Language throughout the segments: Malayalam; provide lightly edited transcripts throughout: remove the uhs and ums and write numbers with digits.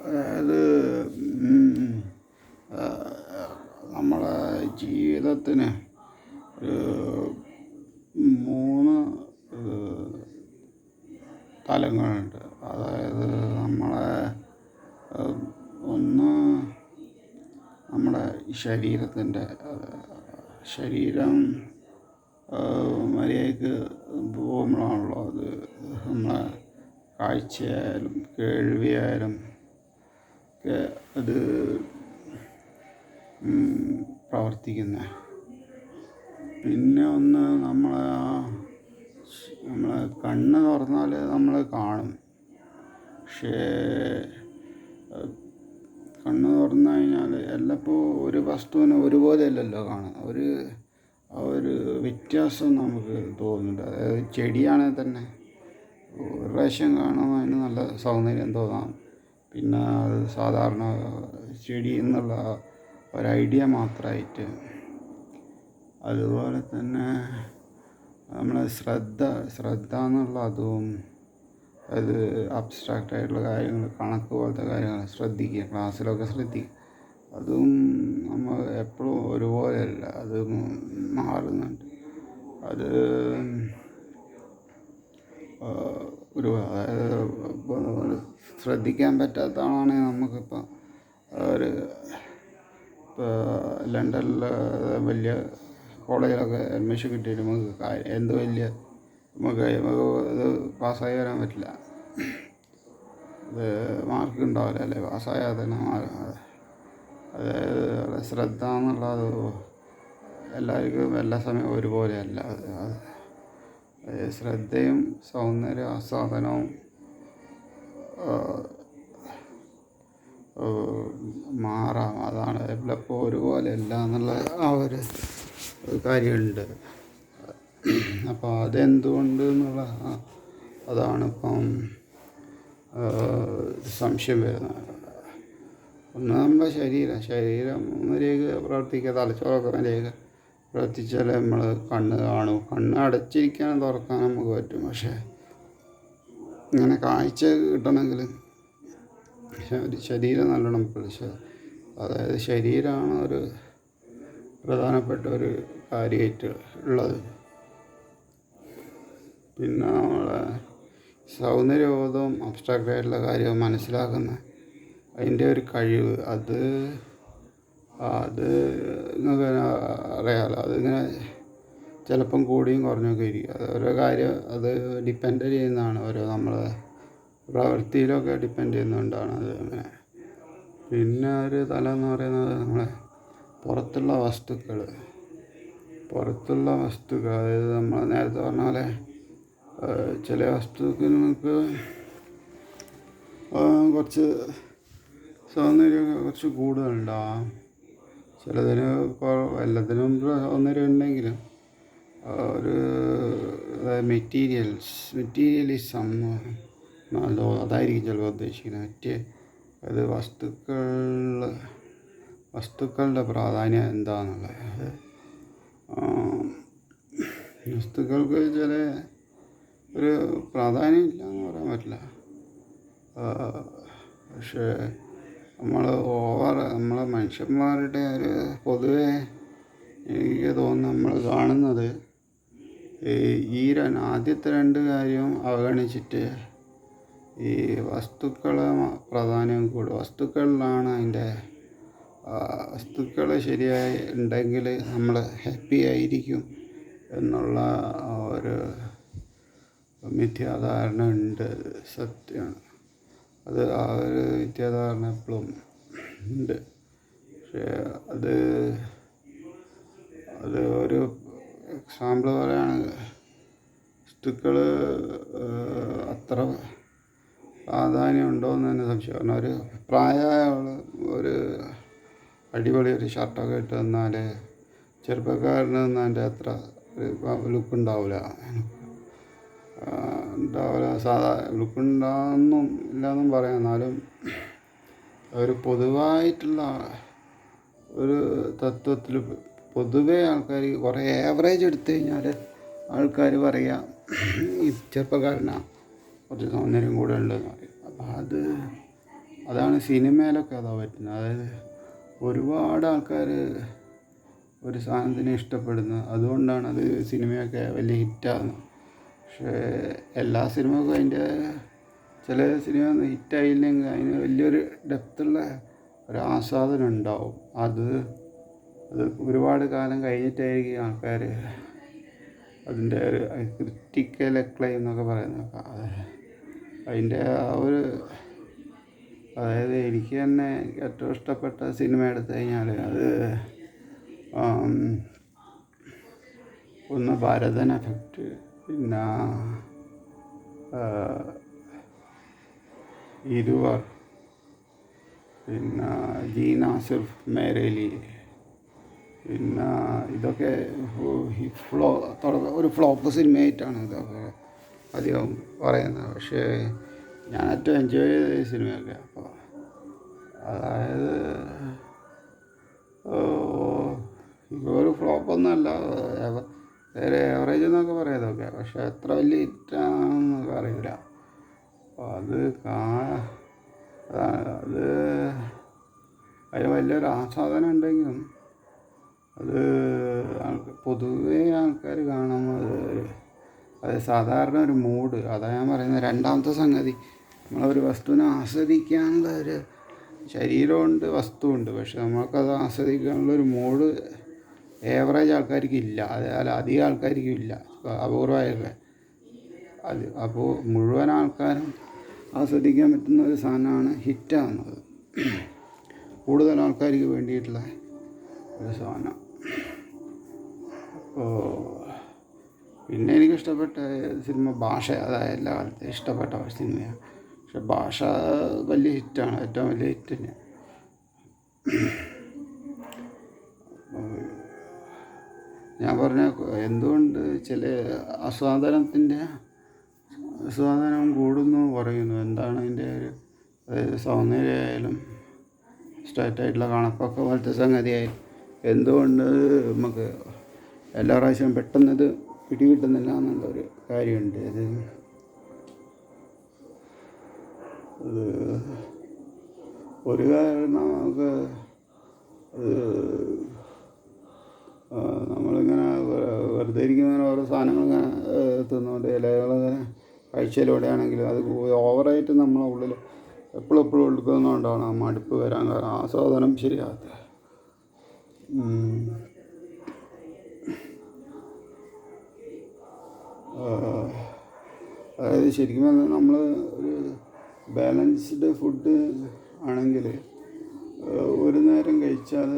അതായത് നമ്മളെ ജീവിതത്തിന് ഒരു 3 തലങ്ങളുണ്ട്. അതായത് നമ്മളെ ഒന്ന് നമ്മുടെ ശരീരത്തിൻ്റെ ശരീരം മര്യാദയ്ക്ക് പോകുമ്പോഴാണല്ലോ അത് നമ്മളെ കാഴ്ചയായാലും കേൾവിയായാലും ഒക്കെ അത് പ്രവർത്തിക്കുന്നത്. പിന്നെ ഒന്ന് നമ്മളെ കണ്ണ് തുറന്നാൽ നമ്മൾ കാണും. പക്ഷേ കണ്ണ് തുറന്നു കഴിഞ്ഞാൽ എല്ലപ്പോൾ ഒരു വസ്തുവിനെ ഒരുപോലെ അല്ലല്ലോ കാണുക. ഒരു വ്യത്യാസം നമുക്ക് തോന്നുന്നുണ്ട്. അതായത് ചെടിയാണെങ്കിൽ തന്നെ ഒരു പ്രാവശ്യം കാണുമ്പോൾ അതിന് നല്ല സൗന്ദര്യം തോന്നാം. പിന്നെ അത് സാധാരണ ചെടി എന്നുള്ള ഒരു ഐഡിയ മാത്രമായിട്ട്. അതുപോലെ തന്നെ നമ്മളെ ശ്രദ്ധ എന്നുള്ള അതും അത് അബ്സ്ട്രാക്റ്റ് ആയിട്ടുള്ള കാര്യങ്ങൾ, കണക്ക് പോലത്തെ കാര്യങ്ങൾ ശ്രദ്ധിക്കുക, ക്ലാസ്സിലൊക്കെ ശ്രദ്ധിക്കുക. അതും നമ്മൾ എപ്പോഴും ഒരുപോലെയല്ല, അത് മാറുന്നുണ്ട്. അത് അതായത് ശ്രദ്ധിക്കാൻ പറ്റാത്തതാണെങ്കിൽ നമുക്കിപ്പോൾ ഇപ്പോൾ ലണ്ടനിൽ വലിയ കോളേജിലൊക്കെ അഡ്മിഷൻ കിട്ടിയിട്ട് നമുക്ക് എന്ത് വലിയ നമുക്ക് ഇത് പാസ്സായി വരാൻ പറ്റില്ല. അത് മാർക്ക് ഉണ്ടാവില്ല അല്ലേ, പാസ്സായാൽ തന്നെ അതായത് ശ്രദ്ധ എന്നുള്ളത് എല്ലാവർക്കും എല്ലാ സമയവും ഒരുപോലെയല്ല. ശ്രദ്ധയും സൗന്ദര്യ ആസ്വാദനവും മാറാം. അതാണ് എല്ലപ്പോൾ ഒരുപോലെയല്ല എന്നുള്ള ആ ഒരു കാര്യമുണ്ട്. അപ്പോൾ അതെന്തുകൊണ്ട് എന്നുള്ള അതാണിപ്പം സംശയം വരുന്നത്. ഒന്ന് നമ്മുടെ ശരീരം മര്യാദയ്ക്ക് പ്രവർത്തിക്കുക, തലച്ചോറൊക്കെ മര്യാദയ്ക്ക് പ്രവർത്തിച്ചാൽ നമ്മൾ കണ്ണ് കാണും. കണ്ണ് അടച്ചിരിക്കാനും തുറക്കാനും നമുക്ക് പറ്റും. പക്ഷേ ഇങ്ങനെ കാഴ്ച കിട്ടണമെങ്കിൽ ശരീരം നല്ലോണം അതായത് ശരീരമാണ് ഒരു പ്രധാനപ്പെട്ട ഒരു കാര്യമായിട്ട് ഉള്ളത്. പിന്നെ നമ്മളെ സൗന്ദര്യബോധവും അബ്സ്ട്രാക്റ്റ് ആയിട്ടുള്ള കാര്യവും മനസ്സിലാക്കുന്ന അതിൻ്റെ ഒരു കഴിവ്, അത് നിങ്ങൾക്ക് അറിയാമല്ലോ. അതിങ്ങനെ ചിലപ്പം കൂടിയും കുറഞ്ഞൊക്കെ ഇരിക്കും. അത് ഓരോ കാര്യം അത് ഡിപ്പെൻഡ് ചെയ്യുന്നതാണ്. ഓരോ നമ്മളെ പ്രവൃത്തിയിലൊക്കെ ഡിപ്പെൻഡ് ചെയ്യുന്നതുകൊണ്ടാണ് അത് അങ്ങനെ. പിന്നെ ഒരു തലം എന്ന് പറയുന്നത് നമ്മളെ പുറത്തുള്ള വസ്തുക്കൾ, അതായത് നമ്മൾ നേരത്തെ പറഞ്ഞ പോലെ ചില വസ്തുക്കൾക്ക് കുറച്ച് സൗന്ദര്യമൊക്കെ കുറച്ച് കൂടുതലുണ്ടാവാം. ചിലതിന് എല്ലാത്തിനും സൗന്ദര്യം ഉണ്ടെങ്കിലും ഒരു മെറ്റീരിയലിസം അതായിരിക്കും ചിലപ്പോൾ ഉദ്ദേശിക്കുന്നത്. അത് വസ്തുക്കളുടെ പ്രാധാന്യം എന്താണെന്നുള്ളത്. വസ്തുക്കൾക്ക് ചില ഒരു പ്രാധാന്യം ഇല്ല എന്ന് പറയാൻ പറ്റില്ല. പക്ഷേ നമ്മളെ മനുഷ്യന്മാരുടെ ഒരു പൊതുവെ എനിക്ക് തോന്നുന്നു നമ്മൾ കാണുന്നത് ഈ ആദ്യത്തെ 2 കാര്യവും അവഗണിച്ചിട്ട് ഈ വസ്തുക്കളെ പ്രാധാന്യം കൂടും. വസ്തുക്കളിലാണ് അതിൻ്റെ വസ്തുക്കൾ ശരിയായി ഉണ്ടെങ്കിൽ നമ്മൾ ഹാപ്പി ആയിരിക്കും എന്നുള്ള ഒരു മിഥ്യാധാരണ ഉണ്ട്. സത്യമാണ് അത്. ആ ഒരു മിഥ്യാധാരണ എപ്പോഴും ഉണ്ട്. പക്ഷേ അത് ഒരു എക്സാമ്പിൾ പറയുകയാണെങ്കിൽ വസ്തുക്കൾ അത്ര പ്രാധാന്യം ഉണ്ടോയെന്ന് തന്നെ സംശയം. കാരണം ഒരു പ്രായമായ ഒരു അടിപൊളി ഒരു ഷർട്ടൊക്കെ ഇട്ട് തന്നാൽ ചെറുപ്പക്കാരനൊന്നും അതിൻ്റെ അത്ര ലുക്ക് ഉണ്ടാവില്ല. ലുക്കുണ്ടാകുന്നും ഇല്ലയെന്നും പറയാം. എന്നാലും ഒരു പൊതുവായിട്ടുള്ള ഒരു തത്വത്തിൽ പൊതുവേ ആൾക്കാർ കുറേ ആവറേജ് എടുത്തു കഴിഞ്ഞാൽ ആൾക്കാർ പറയുക ഈ ചെറുപ്പക്കാരനാണ് കുറച്ച് സൗന്ദര്യം കൂടെ ഉണ്ടെന്ന് പറയും. അപ്പോൾ അതാണ് സിനിമയിലൊക്കെ അതാ പറ്റുന്നത്. അതായത് ഒരുപാട് ആൾക്കാർ ഒരു സാധനത്തിനെ ഇഷ്ടപ്പെടുന്നു, അതുകൊണ്ടാണ് അത് സിനിമയൊക്കെ വലിയ ഹിറ്റാകുന്നത്. പക്ഷേ എല്ലാ സിനിമക്കും അതിൻ്റെ ചില സിനിമ ഹിറ്റായില്ലെങ്കിൽ അതിന് വലിയൊരു ഡെപ്തുള്ള ഒരു ആസ്വാദനം ഉണ്ടാവും. അത് ഒരുപാട് കാലം കഴിഞ്ഞിട്ടായിരിക്കും ആൾക്കാർ അതിൻ്റെ ഒരു ക്രിറ്റിക്കൽ അക്ലൈം എന്നൊക്കെ പറയുന്നത്. അതിൻ്റെ ആ ഒരു, അതായത് എനിക്ക് തന്നെ ഏറ്റവും ഇഷ്ടപ്പെട്ട സിനിമ എടുത്തു കഴിഞ്ഞാൽ അത് ഒന്ന് ഭരതൻ എഫക്റ്റ്, പിന്നെ ഇരുവർ, പിന്നെ ജി നാസിഫ് മേരേലി, പിന്നെ ഇതൊക്കെ ഒരു ഫ്ലോപ്പ് സിനിമയായിട്ടാണ് ഇതൊക്കെ അധികം പറയുന്നത്. പക്ഷേ ഞാൻ ഏറ്റവും എൻജോയ് ചെയ്ത ഈ സിനിമയൊക്കെ. അപ്പോൾ അതായത് ഒരു ഫ്ലോപ്പൊന്നുമല്ല, വേറെ ഏവറേജ് എന്നൊക്കെ പറയാം ഇതൊക്കെ. പക്ഷെ എത്ര വലിയ ഹിറ്റാണെന്നൊക്കെ അറിയില്ല. അപ്പോൾ അതിന് വലിയൊരു ആസ്വാദനം ഉണ്ടെങ്കിലും അത് പൊതുവേ ആൾക്കാർ കാണുമ്പോൾ അത് സാധാരണ ഒരു മൂഡ്, അതാണ് ഞാൻ പറയുന്നത്. രണ്ടാമത്തെ സംഗതി, നമ്മളൊരു വസ്തുവിനെ ആസ്വദിക്കാനുള്ള ഒരു ശരീരമുണ്ട്, വസ്തുവുണ്ട്. പക്ഷെ നമ്മൾക്കത് ആസ്വദിക്കാനുള്ളൊരു മൂഡ് ഏവറേജ് ആൾക്കാർക്ക് ഇല്ല, അതല്ല അധികം ആൾക്കാർക്കും ഇല്ല, അപൂർവമായൊക്കെ. അപ്പോൾ മുഴുവൻ ആൾക്കാരും ആസ്വദിക്കാൻ പറ്റുന്ന ഒരു സാധനമാണ് ഹിറ്റാകുന്നത്, കൂടുതൽ ആൾക്കാർക്ക് വേണ്ടിയിട്ടുള്ള ഒരു സാധനം. അപ്പോൾ പിന്നെ എനിക്കിഷ്ടപ്പെട്ട സിനിമ ഭാഷ, അതായത് എല്ലാ കാലത്തും ഇഷ്ടപ്പെട്ട സിനിമയാണ്. പക്ഷെ ഭാഷ വലിയ ഹിറ്റാണ്, ഏറ്റവും വലിയ ഹിറ്റ് തന്നെയാണ്. ഞാൻ പറഞ്ഞ എന്തുകൊണ്ട് ചില ആസ്വാദനം കൂടുന്നു പറയുന്നു. എന്താണ് അതിൻ്റെ ഒരു, അതായത് സൗന്ദര്യമായാലും സ്ട്രൈറ്റായിട്ടുള്ള കണക്കൊക്കെ പോലത്തെ സംഗതിയായാലും എന്തുകൊണ്ട് നമുക്ക് എല്ലാ പ്രാവശ്യവും പെട്ടെന്നത് പിടികിട്ടുന്നില്ല എന്നുള്ളൊരു കാര്യമുണ്ട്. ഒരു കാരണം നമുക്ക് നമ്മളിങ്ങനെ വെറുതെ ഇരിക്കുന്നതിന് ഓരോ സാധനങ്ങളിങ്ങനെ തിന്നുകൊണ്ട് ഇലകളിങ്ങനെ കാഴ്ചയിലൂടെയാണെങ്കിലും അത് ഓവറായിട്ട് നമ്മളെ ഉള്ളിൽ എപ്പോഴും എടുക്കുന്നതുകൊണ്ടാണ് ആ മടുപ്പ് വരാൻ കാരണം, ആസ്വാദനം ശരിയാകാത്തത്. അതായത് ശരിക്കും പറഞ്ഞാൽ നമ്മൾ ഒരു ബാലൻസ്ഡ് ഫുഡ് ആണെങ്കിൽ ഒരു നേരം കഴിച്ചാൽ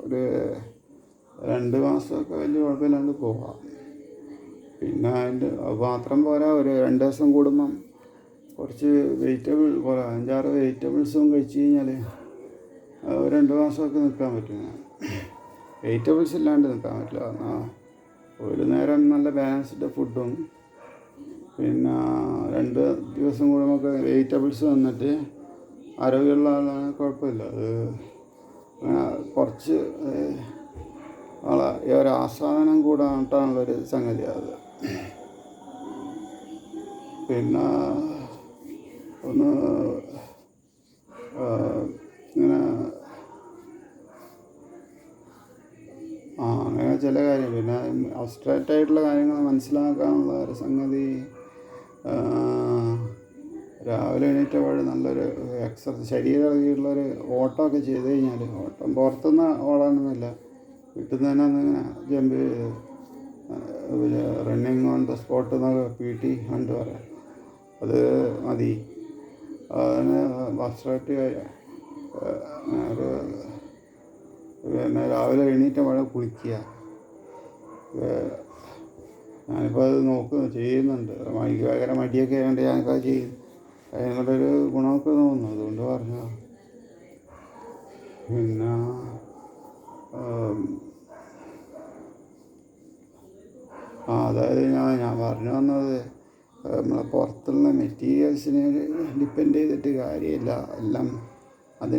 ഒരു 2 മാസമൊക്കെ വലിയ കുഴപ്പമില്ലാണ്ട് പോകാം. പിന്നെ അതിൻ്റെ മാത്രം പോരാ, ഒരു 2 ദിവസം കൂടുമ്പം കുറച്ച് വെജിറ്റബിൾ പോലെ 5-6 വെജിറ്റബിൾസും കഴിച്ച് കഴിഞ്ഞാൽ 2 മാസമൊക്കെ നിൽക്കാൻ പറ്റും. വെജിറ്റബിൾസ് ഇല്ലാണ്ട് നിൽക്കാൻ പറ്റില്ല. ഒരു നേരം നല്ല ബാലൻസ്ഡ് ഫുഡും പിന്നെ 2 ദിവസം കൂടുമ്പോൾ വെജിറ്റബിൾസ് വന്നിട്ട് ആരോഗ്യമുള്ള ആളാണ് കുഴപ്പമില്ല. അത് കുറച്ച് ഈ ഒരു ആസ്വാദനം കൂടാനുള്ളൊരു സംഗതിയാണ് അത്. പിന്നെ ഒന്ന് ഇങ്ങനെ അങ്ങനെ ചില കാര്യം, പിന്നെ അബ്സ്ട്രാക്റ്റായിട്ടുള്ള കാര്യങ്ങൾ മനസ്സിലാക്കാനുള്ള ഒരു സംഗതി. രാവിലെ എണീറ്റപാട് നല്ലൊരു ശരീരമുള്ളൊരു ഓട്ടമൊക്കെ ചെയ്ത് കഴിഞ്ഞാൽ, ഓട്ടം പുറത്തുനിന്ന് ഓടാനൊന്നുമില്ല, വീട്ടിൽ നിന്ന് തന്നെ ഒന്നിങ്ങനെ ജമ്പ് ചെയ്ത് റണ്ണിങ് ഓൺ ദ സ്പോട്ട് എന്നൊക്കെ PT ഉണ്ട് പറയാം, അത് മതി. അതിന് അബ്സ്ട്രാക്റ്റ് പിന്നെ രാവിലെ എണീറ്റപാട് കുളിക്കുക. ഞാനിപ്പോൾ അത് ചെയ്യുന്നുണ്ട്. എനിക്ക് ഭയങ്കര മടിയൊക്കെ ആയതുകൊണ്ട് ഞാനിപ്പോൾ അത് ചെയ്യും. അതിനോടൊരു ഗുണമൊക്കെ തോന്നുന്നു, അതുകൊണ്ട് പറഞ്ഞു. പിന്നെ അതായത് ഞാൻ പറഞ്ഞു വന്നത്, നമ്മളെ പുറത്തുള്ള മെറ്റീരിയൽസിനെ ഡിപ്പെൻഡ് ചെയ്തിട്ട് കാര്യമില്ല. എല്ലാം അത്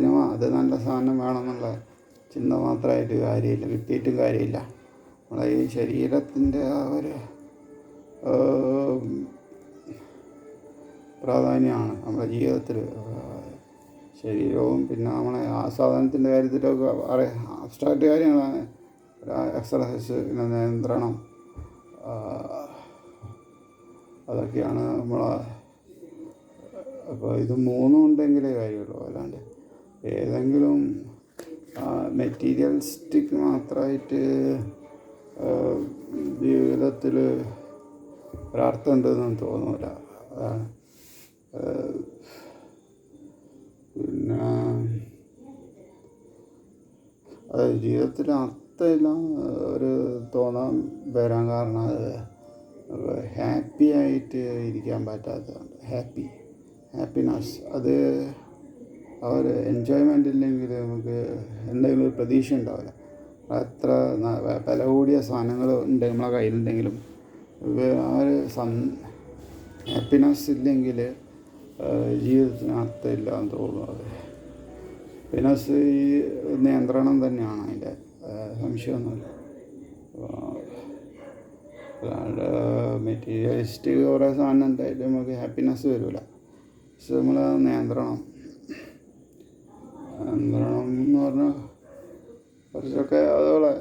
നല്ല സാധനം വേണമെന്നുള്ള ചിന്ത മാത്രമായിട്ട് കാര്യമില്ല, കിട്ടിയിട്ടും കാര്യമില്ല. നമ്മളെ ഈ ശരീരത്തിൻ്റെ ആ ഒരു പ്രാധാന്യമാണ് നമ്മുടെ ജീവിതത്തിൽ. ശരീരവും പിന്നെ നമ്മളെ ആസ്വാദനത്തിൻ്റെ കാര്യത്തിലൊക്കെ അബ്സ്ട്രാക്റ്റ് കാര്യങ്ങളാണ്. എക്സർസൈസ്, പിന്നെ നിയന്ത്രണം, അതൊക്കെയാണ് നമ്മളെ. അപ്പോൾ ഇത് മൂന്നും ഉണ്ടെങ്കിലേ കാര്യമുള്ളൂ. അല്ലാണ്ട് ഏതെങ്കിലും മെറ്റീരിയലിസ്റ്റിക് മാത്രമായിട്ട് ജീവിതത്തിൽ ഒരർത്ഥം ഉണ്ടെന്നൊന്നും തോന്നില്ല. അതാണ്. പിന്നെ അത് ജീവിതത്തിൽ അർത്ഥമില്ല ഒരു തോന്നാൻ വരാൻ കാരണം ഹാപ്പി ആയിട്ട് ഇരിക്കാൻ പറ്റാത്തതുകൊണ്ട്. ഹാപ്പിനെസ് അത് ആ ഒരു എൻജോയ്മെൻ്റ് ഇല്ലെങ്കിൽ നമുക്ക് എന്തെങ്കിലും ഒരു പ്രതീക്ഷ ഉണ്ടാവില്ല. എത്ര വില കൂടിയ സാധനങ്ങൾ ഉണ്ട് നമ്മളെ കയ്യിലുണ്ടെങ്കിലും ആ ഒരു ഹാപ്പിനെസ് ഇല്ലെങ്കിൽ ജീവിതത്തിന് അർത്ഥമില്ല എന്ന് തോന്നുന്നത്. ഹാപ്പിനെസ് ഈ നിയന്ത്രണം തന്നെയാണ്, അതിൻ്റെ സംശയമൊന്നുമില്ല. അല്ലാണ്ട് മെറ്റീരിയലിസ്റ്റിക് കുറേ സാധനം ഉണ്ടായിട്ട് നമുക്ക് ഹാപ്പിനെസ് വരില്ല. പക്ഷെ നമ്മൾ നിയന്ത്രണം എന്ന് പറഞ്ഞാൽ കുറച്ചൊക്കെ അതുപോലെ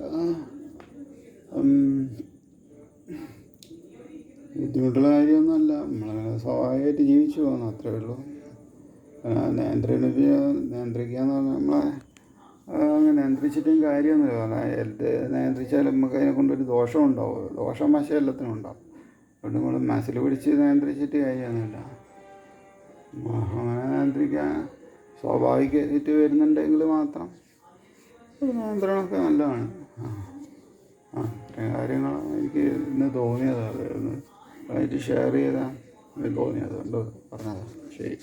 ബുദ്ധിമുട്ടുള്ള കാര്യമൊന്നുമല്ല. നമ്മളങ്ങനെ സ്വാഭാവികമായിട്ട് ജീവിച്ചു പോകുന്നു, അത്രയേ ഉള്ളൂ. നിയന്ത്രിക്കുക എന്ന് പറഞ്ഞാൽ നമ്മളെ അങ്ങനെ നിയന്ത്രിച്ചിട്ടും കാര്യമൊന്നുമില്ല. കാരണം നിയന്ത്രിച്ചാൽ നമുക്ക് അതിനെ കൊണ്ടൊരു ദോഷം ഉണ്ടാവും. ദോഷം വശം എല്ലാത്തിനും ഉണ്ടാവും. അതുകൊണ്ട് നമ്മൾ മനസ്സിൽ പിടിച്ച് നിയന്ത്രിച്ചിട്ട് കാര്യമൊന്നുമില്ല. അങ്ങനെ നിയന്ത്രിക്കാൻ സ്വാഭാവികമായിട്ട് വരുന്നുണ്ടെങ്കിൽ മാത്രം നിയന്ത്രണമൊക്കെ നല്ലതാണ്. ഇത്രയും കാര്യങ്ങൾ എനിക്ക് ഇന്ന് തോന്നിയത്, അതൊന്ന് ആയിട്ട് ഷെയർ ചെയ്താൽ തോന്നിയത് കൊണ്ട് പറഞ്ഞതാണ്. ശരി.